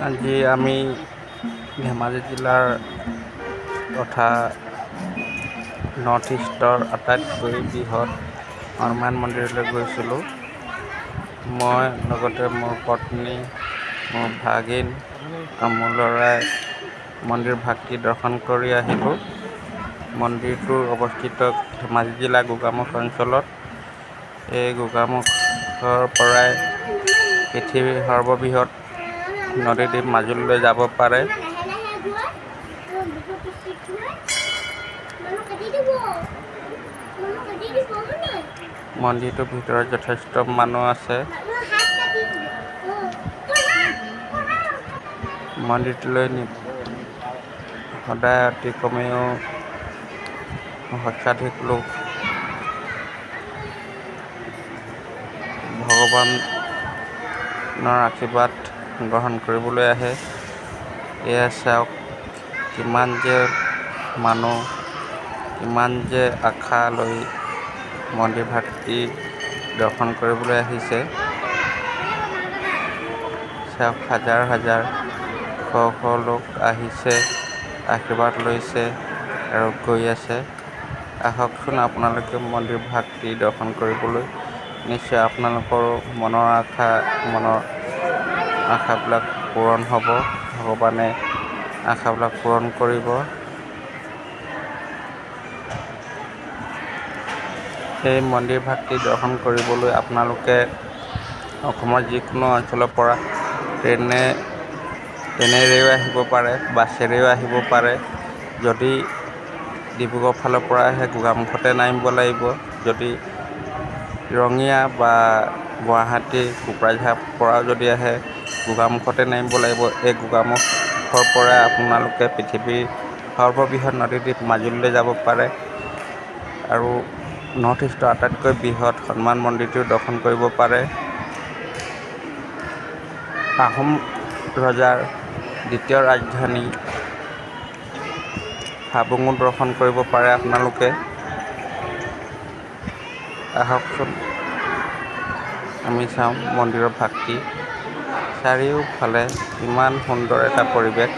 আজি আমি ধেমাজি জিলাৰ তথা নৰ্থ ইষ্টৰ আটাইতকৈ বৃহৎ হনুমান মন্দিৰলৈ গৈছিলোঁ। মই লগতে মোৰ পত্নী, মোৰ ভাগিন আৰু মোৰ ল'ৰাই মন্দিৰ ভাগটি দৰ্শন কৰি আহিলোঁ। মন্দিৰটো অৱস্থিত ধেমাজি জিলা গোগামুখ অঞ্চলত। এই গোগামুখৰ পৰাই পৃথিৱীৰ সৰ্ববৃহৎ নদীদ্বীপ মাজুলীলৈ যাব পাৰে। মন্দিৰটোৰ ভিতৰত যথেষ্ট মানুহ আছে। মন্দিৰটোলৈ সদায় অতি কমেও সহস্ৰাধিক লোক ভগৱানৰ আশীৰ্বাদ গ্ৰহণ কৰিবলৈ আহে। এয়া চাওক, কিমান যে মানুহ, কিমান যে আশা লৈ মন্দিৰ ভাগটি দৰ্শন কৰিবলৈ আহিছে। চাওক, হাজাৰ হাজাৰ শ শ লোক আহিছে, আশীৰ্বাদ লৈছে আৰু গৈ আছে। আহকচোন আপোনালোকে মন্দিৰ ভাগটি দৰ্শন কৰিবলৈ। নিশ্চয় আপোনালোকৰো মনৰ আশাবিলাক পূৰণ হ'ব। ভগৱানে আশাবিলাক পূৰণ কৰিব। এই মন্দিৰ ভাগটি দৰ্শন কৰিবলৈ আপোনালোকে অসমৰ যিকোনো অঞ্চলৰ পৰা ট্ৰেইনেৰেও আহিব পাৰে, বাছেৰেও আহিব পাৰে। যদি ডিব্ৰুগড় ফালৰ পৰা আহে গোগামুখতে নামিব লাগিব। যদি ৰঙিয়া বা গুৱাহাটী কোকৰাঝাৰৰ পৰাও যদি আহে গোগামুখতে নামিব লাগিব। এই গোগামুখৰ পৰা আপোনালোকে পৃথিৱীৰ সৰ্ববৃহৎ নদীদ্বীপ মাজুলীলৈ যাব পাৰে আৰু নৰ্থ ইষ্টৰ আটাইতকৈ বৃহৎ হনুমান মন্দিৰটো দৰ্শন কৰিব পাৰে। আহোম ৰজাৰ দ্বিতীয় ৰাজধানী হাবুঙো দৰ্শন কৰিব পাৰে আপোনালোকে। আহকচোন আমি চাওঁ মন্দিৰৰ ভাগটি। চাৰিওফালে ইমান সুন্দৰ এটা পৰিৱেশ।